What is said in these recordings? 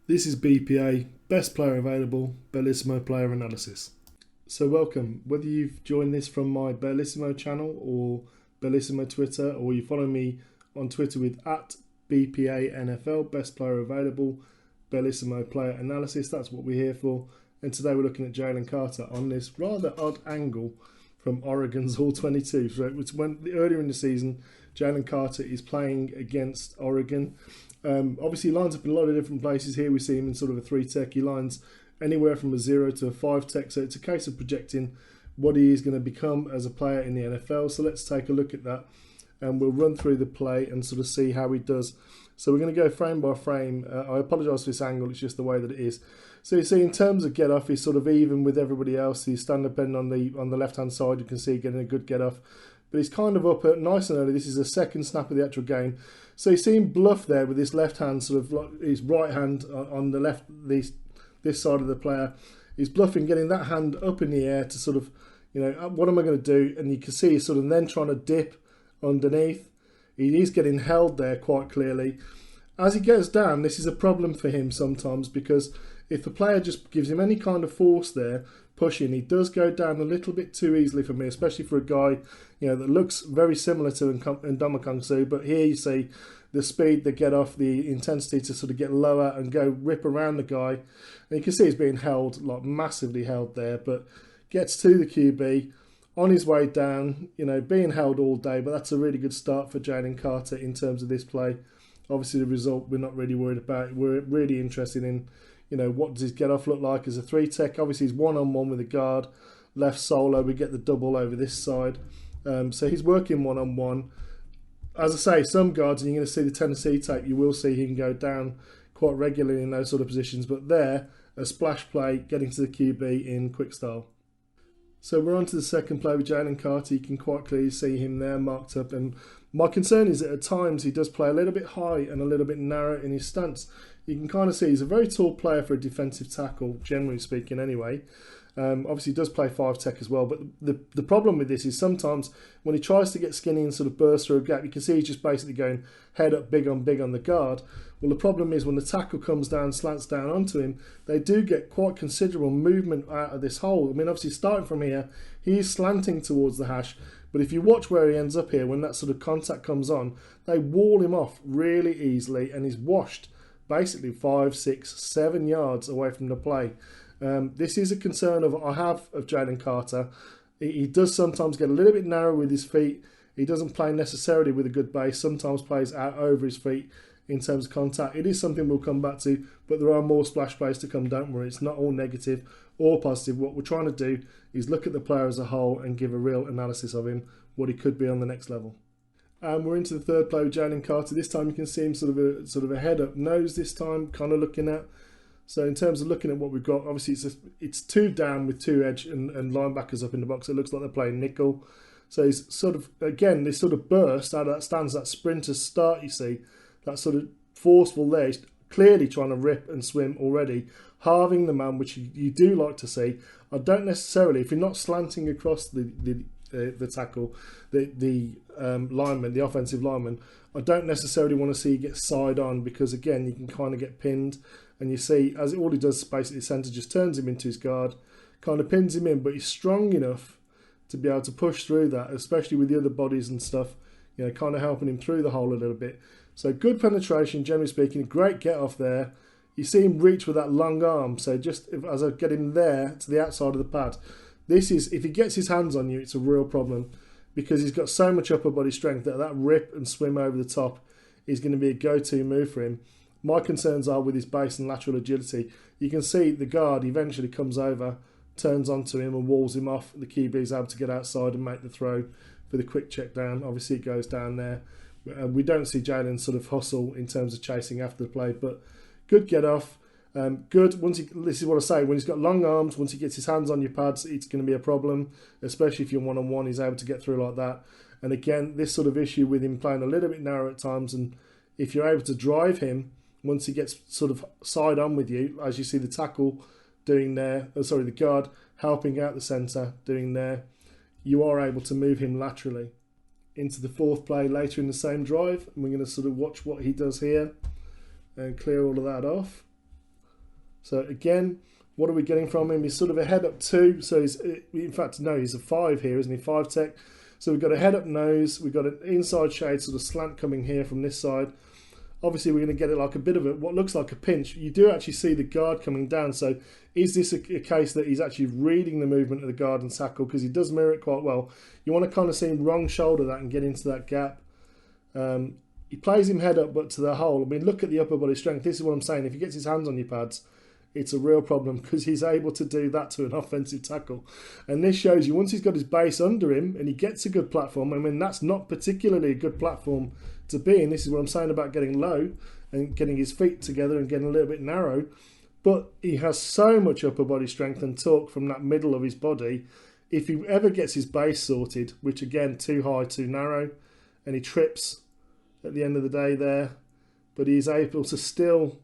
This is BPA, Best Player Available, Bellissimo Player Analysis. So welcome, whether you've joined this from my Bellissimo channel or Bellissimo Twitter, or you follow me on Twitter with @BPA NFL, Best Player Available, Bellissimo Player Analysis, that's what we're here for. And today we're looking at Jalen Carter on this rather odd angle from Oregon's All-22. So it's when earlier in the season, Jalen Carter is playing against Oregon. Obviously, he lines up in a lot of different places here. We see him in sort of a 3-tech. He lines anywhere from a 0 to a 5-tech. So it's a case of projecting what he is going to become as a player in the NFL. So let's take a look at that. And we'll run through the play and sort of see how he does. So we're going to go frame by frame. I apologise for this angle. It's just the way that it is. So you see, in terms of get off, he's sort of even with everybody else. He's stand-up bend on the left-hand side. You can see getting a good get off. But he's kind of up at nice and early. This is the second snap of the actual game. So you see him bluff there with his left hand, sort of like his right hand on the left, this side of the player. He's bluffing, getting that hand up in the air to sort of, what am I going to do? And you can see he's sort of then trying to dip underneath. He is getting held there quite clearly. As he goes down, this is a problem for him sometimes, because if the player just gives him any kind of force there, pushing, he does go down a little bit too easily for me, especially for a guy, that looks very similar to Ndamukong Suh. But here you see the speed, the get off, the intensity to sort of get lower and go rip around the guy. And you can see he's being held, like massively held there, but gets to the QB on his way down, being held all day. But that's a really good start for Jalen Carter in terms of this play. Obviously, the result we're not really worried about. We're really interested in, what does his get off look like as a 3-tech? Obviously, he's one-on-one with a guard, left solo. We get the double over this side. So he's working one-on-one. As I say, some guards, and you're going to see the Tennessee tape, you will see him go down quite regularly in those sort of positions. But there, a splash play, getting to the QB in quick style. So we're on to the second play with Jalen Carter. You can quite clearly see him there marked up. And my concern is that at times he does play a little bit high and a little bit narrow in his stance. You can kind of see he's a very tall player for a defensive tackle, generally speaking anyway. Obviously he does play 5-tech as well, but the problem with this is sometimes when he tries to get skinny and sort of burst through a gap, you can see he's just basically going head up big on the guard. Well, the problem is when the tackle comes down, slants down onto him, they do get quite considerable movement out of this hole. I mean, obviously starting from here, he's slanting towards the hash, but if you watch where he ends up here, when that sort of contact comes on, they wall him off really easily and he's washed basically 5, 6, 7 yards away from the play. This is a concern I have of Jalen Carter. He does sometimes get a little bit narrow with his feet. He doesn't play necessarily with a good base. Sometimes plays out over his feet in terms of contact. It is something we'll come back to, but there are more splash plays to come, don't worry. It's not all negative or positive. What we're trying to do is look at the player as a whole and give a real analysis of him, what he could be on the next level. And we're into the third play with Jalen Carter. This time you can see him sort of a head up nose this time, kind of looking at. So in terms of looking at what we've got, obviously it's 2 down with 2 edge and linebackers up in the box. It looks like they're playing nickel. So he's sort of, again, this sort of burst out of that stance, that sprinter start you see, that sort of forceful there. He's clearly trying to rip and swim already, halving the man, which you do like to see. I don't necessarily, if you're not slanting across the tackle, the lineman, the offensive lineman, I don't necessarily want to see you get side on, because again you can kind of get pinned, and you see as all he does basically the centre just turns him into his guard, kind of pins him in, but he's strong enough to be able to push through that, especially with the other bodies and stuff, kind of helping him through the hole a little bit. So good penetration, generally speaking, great get off there. You see him reach with that long arm, so just as I get him there to the outside of the pad, this is, if he gets his hands on you, it's a real problem, because he's got so much upper body strength that rip and swim over the top is going to be a go-to move for him. My concerns are with his base and lateral agility. You can see the guard eventually comes over, turns onto him and walls him off. The QB is able to get outside and make the throw for the quick check down. Obviously it goes down there. We don't see Jalen sort of hustle in terms of chasing after the play, but good get off. Good. This is what I say, when he's got long arms, once he gets his hands on your pads, it's going to be a problem, especially if you're one-on-one, he's able to get through like that. And again, this sort of issue with him playing a little bit narrow at times, and if you're able to drive him, once he gets sort of side on with you, as you see the tackle doing there, the guard helping out the centre doing there, you are able to move him laterally. Into the fourth play later in the same drive, and we're going to sort of watch what he does here and clear all of that off. So again, what are we getting from him? He's sort of a head up 2. So he's, in fact, no, he's a 5 here, isn't he? 5 tech. So we've got a head up nose. We've got an inside shade sort of slant coming here from this side. Obviously, we're going to get it like a bit of what looks like a pinch. You do actually see the guard coming down. So is this a case that he's actually reading the movement of the guard and tackle? Because he does mirror it quite well. You want to kind of see him wrong shoulder that and get into that gap. He plays him head up, but to the hole. I mean, look at the upper body strength. This is what I'm saying. If he gets his hands on your pads, it's a real problem because he's able to do that to an offensive tackle. And this shows you once he's got his base under him and he gets a good platform. I mean, that's not particularly a good platform to be in. This is what I'm saying about getting low and getting his feet together and getting a little bit narrow. But he has so much upper body strength and torque from that middle of his body. If he ever gets his base sorted, which again, too high, too narrow, and he trips at the end of the day there, but he's able to still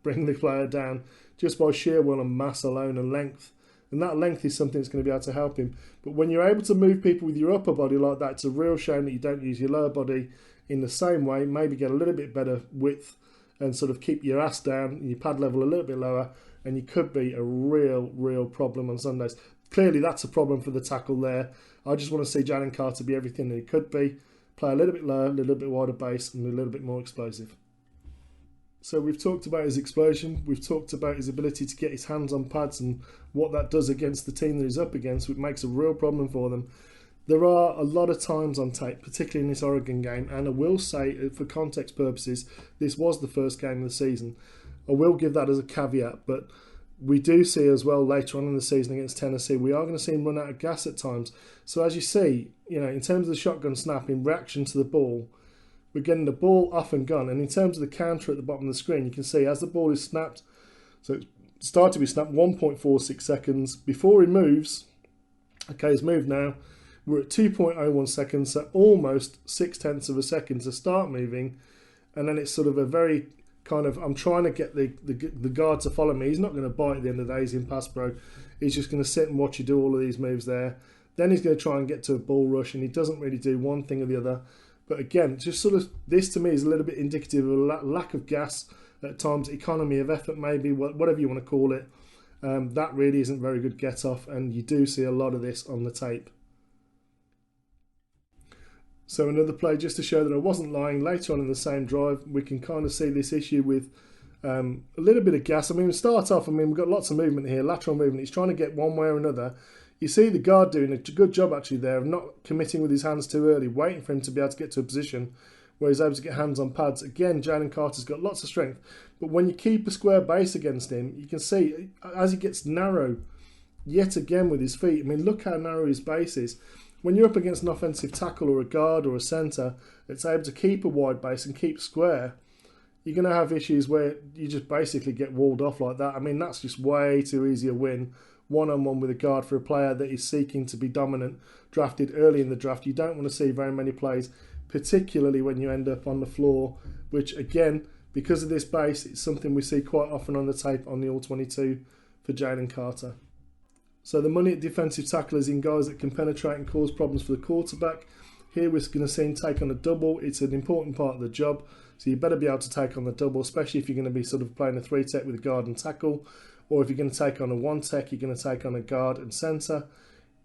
bring the player down just by sheer will and mass alone and length. And that length is something that's going to be able to help him. But when you're able to move people with your upper body like that, it's a real shame that you don't use your lower body in the same way. Maybe get a little bit better width and sort of keep your ass down and your pad level a little bit lower, and you could be a real problem on Sundays. Clearly that's a problem for the tackle there. I just want to see Jalen Carter be everything that he could be. Play a little bit lower, a little bit wider base, and a little bit more explosive. So we've talked about his explosion, we've talked about his ability to get his hands on pads and what that does against the team that he's up against, which makes a real problem for them. There are a lot of times on tape, particularly in this Oregon game, and I will say, for context purposes, this was the first game of the season. I will give that as a caveat, but we do see as well later on in the season against Tennessee, we are going to see him run out of gas at times. So as you see, you know, in terms of the shotgun snap, in reaction to the ball, we're getting the ball off and gone. And in terms of the counter at the bottom of the screen, you can see as the ball is snapped, so it started to be snapped 1.46 seconds. Before he moves, okay, he's moved now, we're at 2.01 seconds, so almost 0.6 of a second to start moving. And then it's sort of a very kind of, I'm trying to get the guard to follow me. He's not going to bite at the end of the day, he's in pass pro. He's just going to sit and watch you do all of these moves there. Then he's going to try and get to a ball rush, and he doesn't really do one thing or the other. But again, just sort of, this to me is a little bit indicative of a lack of gas at times, economy of effort maybe, whatever you want to call it. That really isn't very good get off, and you do see a lot of this on the tape. So another play just to show that I wasn't lying. Later on in the same drive, we can kind of see this issue with a little bit of gas. I mean, we start off, we've got lots of movement here, lateral movement. He's trying to get one way or another. You see the guard doing a good job actually there of not committing with his hands too early, waiting for him to be able to get to a position where he's able to get hands on pads. Again, Jalen Carter's got lots of strength, but when you keep a square base against him, you can see as he gets narrow, yet again with his feet. I mean, look how narrow his base is. When you're up against an offensive tackle or a guard or a centre that's able to keep a wide base and keep square, you're going to have issues where you just basically get walled off like that. I mean, that's just way too easy a win. One-on-one with a guard for a player that is seeking to be dominant, drafted early in the draft. You don't want to see very many plays, particularly when you end up on the floor, which again, because of this base, it's something we see quite often on the tape on the All-22 for Jalen Carter. So the money at defensive tackle is in guys that can penetrate and cause problems for the quarterback. Here we're going to see him take on a double. It's an important part of the job, so you better be able to take on the double, especially if you're going to be sort of playing a 3-tech with a guard and tackle. Or if you're going to take on a 1-tech, you're going to take on a guard and centre.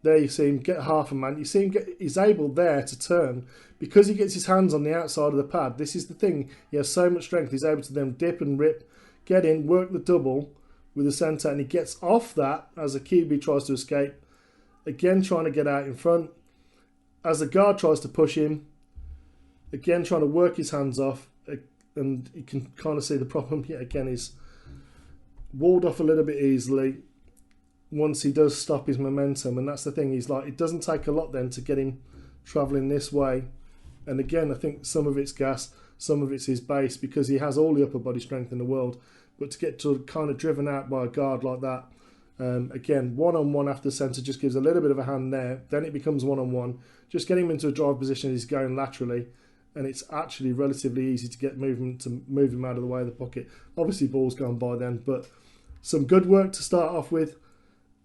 There you see him get half a man. You see him he's able there to turn. Because he gets his hands on the outside of the pad, this is the thing. He has so much strength, he's able to then dip and rip, get in, work the double with the centre, and he gets off that as a QB tries to escape. Again, trying to get out in front. As the guard tries to push him, again trying to work his hands off. And you can kind of see the problem yet again is walled off a little bit easily once he does stop his momentum. And that's the thing, he's like, it doesn't take a lot then to get him travelling this way. And again, I think some of it's gas, some of it's his base, because he has all the upper body strength in the world. But to get to kind of driven out by a guard like that, again, one-on-one after the centre just gives a little bit of a hand there. Then it becomes one-on-one. Just getting him into a drive position, he's going laterally. And it's actually relatively easy to get movement to move him out of the way of the pocket. Obviously, ball's gone by then, but some good work to start off with.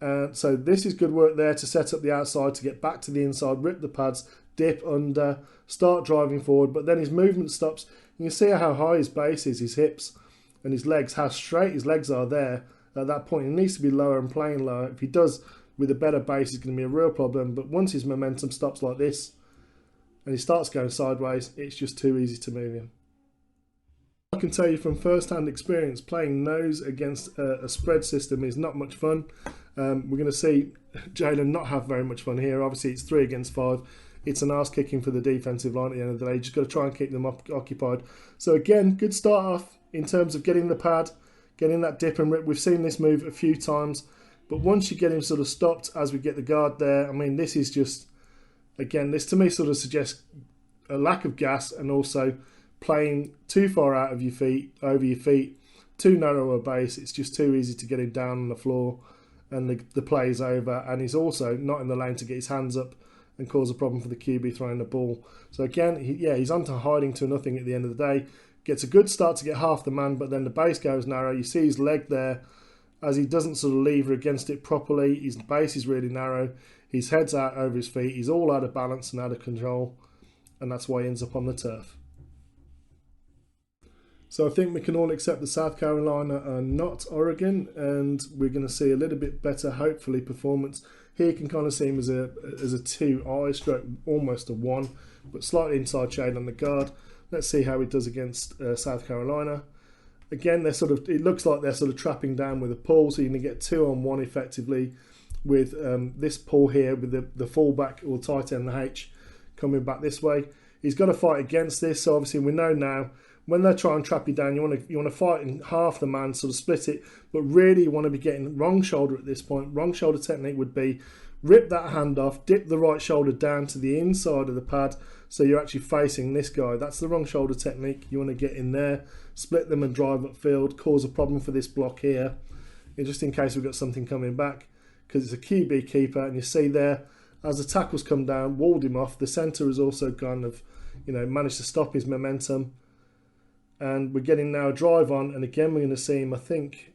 So this is good work there to set up the outside, to get back to the inside, rip the pads, dip under, start driving forward. But then his movement stops. You can see how high his base is, his hips and his legs, how straight his legs are there at that point. He needs to be lower and playing lower. If he does with a better base, it's going to be a real problem. But once his momentum stops like this and he starts going sideways, it's just too easy to move him. I can tell you from first-hand experience, playing nose against a spread system is not much fun. We're going to see Jalen not have very much fun here. Obviously, it's 3 against 5. It's an arse kicking for the defensive line at the end of the day. You just got to try and keep them occupied. So again, good start off in terms of getting the pad, getting that dip and rip. We've seen this move a few times, but once you get him sort of stopped as we get the guard there, I mean, this is just, again, this to me sort of suggests a lack of gas and also playing too far out of your feet, over your feet, too narrow a base. It's just too easy to get him down on the floor and the play is over. And he's also not in the lane to get his hands up and cause a problem for the QB throwing the ball. So again, he's onto hiding to nothing at the end of the day. Gets a good start to get half the man, but then the base goes narrow. You see his leg there as he doesn't sort of lever against it properly. His base is really narrow. His head's out over his feet. He's all out of balance and out of control. And that's why he ends up on the turf. So I think we can all accept that South Carolina are not Oregon, and we're going to see a little bit better, hopefully, performance. Here you can kind of see him as a 2 stroke, almost a 1, but slightly inside shade on the guard. Let's see how he does against South Carolina. Again, it looks like they're sort of trapping down with a pull, so you're going to get 2-on-1 effectively with this pull here with the fullback or tight end, the H, coming back this way. He's got to fight against this, so obviously we know now when they try and trap you down, you want to fight in half the man, sort of split it, but really you want to be getting wrong shoulder at this point. Wrong shoulder technique would be rip that hand off, dip the right shoulder down to the inside of the pad, so you're actually facing this guy. That's the wrong shoulder technique. You want to get in there, split them and drive upfield, cause a problem for this block here, and just in case we've got something coming back, because it's a QB keeper, and you see there, as the tackles come down, walled him off. The centre has also kind of, managed to stop his momentum. And we're getting now a drive on, and again we're going to see him, I think,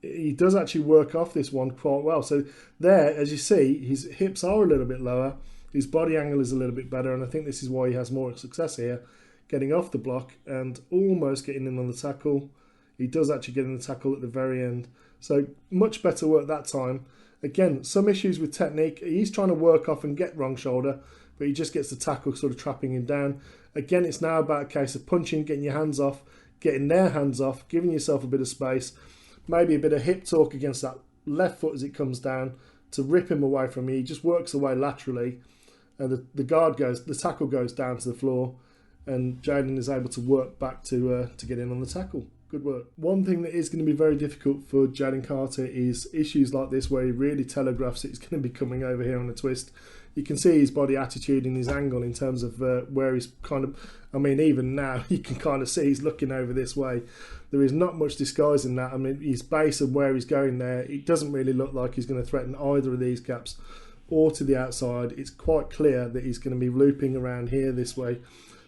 he does actually work off this one quite well. So there, as you see, his hips are a little bit lower, his body angle is a little bit better, and I think this is why he has more success here, getting off the block and almost getting in on the tackle. He does actually get in the tackle at the very end. So much better work that time. Again, some issues with technique. He's trying to work off and get wrong shoulder, but he just gets the tackle sort of trapping him down. Again, it's now about a case of punching, getting your hands off, getting their hands off, giving yourself a bit of space, maybe a bit of hip torque against that left foot as it comes down to rip him away from you. He just works away laterally, and the tackle goes down to the floor, and Jalen is able to work back to get in on the tackle. Good work. One thing that is going to be very difficult for Jalen Carter is issues like this where he really telegraphs it's going to be coming over here on a twist. You can see his body attitude and his angle in terms of where he's kind of, even now you can kind of see he's looking over this way. There is not much disguising that. His base and where he's going there, it doesn't really look like he's going to threaten either of these caps or to the outside. It's quite clear that he's going to be looping around here this way.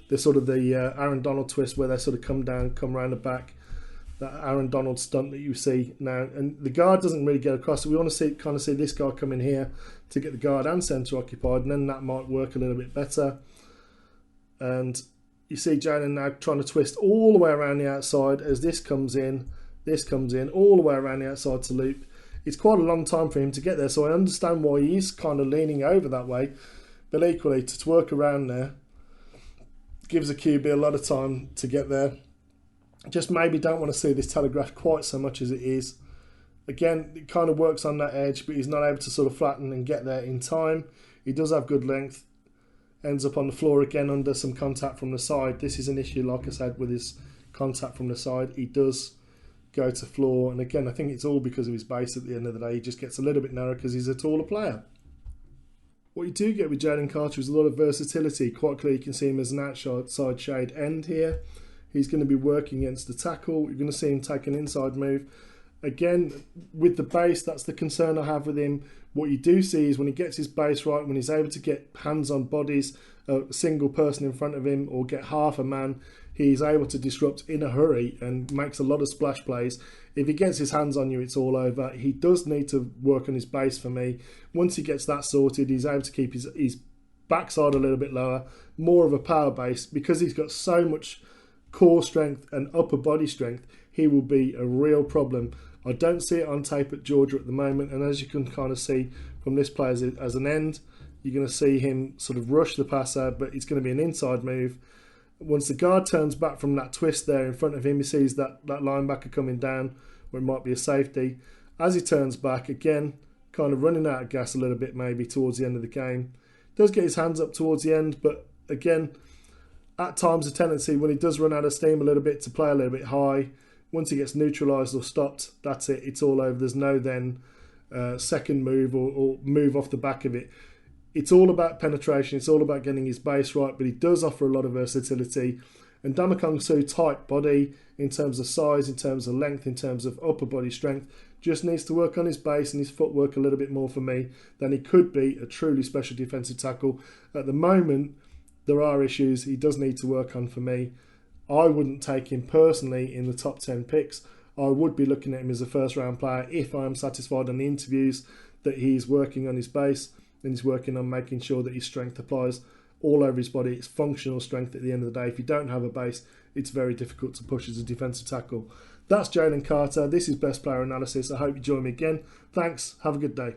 The sort of the Aaron Donald twist where they sort of come down, come around the back. That Aaron Donald stunt that you see now, and the guard doesn't really get across, so we want to see this guy come in here to get the guard and centre occupied, and then that might work a little bit better. And you see Jalen now trying to twist all the way around the outside as this comes in, all the way around the outside to loop. It's quite a long time for him to get there, so I understand why he's kind of leaning over that way, but equally to work around there gives a QB a lot of time to get there. Just maybe don't want to see this telegraph quite so much as it is. Again, it kind of works on that edge, but he's not able to sort of flatten and get there in time. He does have good length. Ends up on the floor again under some contact from the side. This is an issue, like I said, with his contact from the side. He does go to floor. And again, I think it's all because of his base at the end of the day. He just gets a little bit narrow because he's a taller player. What you do get with Jalen Carter is a lot of versatility. Quite clearly, you can see him as an outside shade end here. He's going to be working against the tackle. You're going to see him take an inside move. Again, with the base, that's the concern I have with him. What you do see is when he gets his base right, when he's able to get hands on bodies, a single person in front of him, or get half a man, he's able to disrupt in a hurry and makes a lot of splash plays. If he gets his hands on you, it's all over. He does need to work on his base for me. Once he gets that sorted, he's able to keep his backside a little bit lower, more of a power base, because he's got so much core strength and upper body strength. he will be a real problem. I don't see it on tape at Georgia at the moment, and as you can kind of see from this play as an end, you're going to see him sort of rush the passer, but it's going to be an inside move. Once the guard turns back from that twist there in front of him, he sees that linebacker coming down, where it might be a safety. As he turns back, again, kind of running out of gas a little bit maybe towards the end of the game. Does get his hands up towards the end, but again, at times a tendency when he does run out of steam a little bit to play a little bit high. Once he gets neutralised or stopped, that's it. It's all over. There's no then second move or move off the back of it. It's all about penetration. It's all about getting his base right, but he does offer a lot of versatility. And Damakong Su's tight body in terms of size, in terms of length, in terms of upper body strength, just needs to work on his base and his footwork a little bit more for me than he could be a truly special defensive tackle. At the moment, there are issues he does need to work on for me. I wouldn't take him personally in the top 10 picks. I would be looking at him as a first round player if I am satisfied on the interviews that he's working on his base and he's working on making sure that his strength applies all over his body. It's functional strength at the end of the day. If you don't have a base, it's very difficult to push as a defensive tackle. That's Jalen Carter. This is Best Player Analysis. I hope you join me again. Thanks. Have a good day.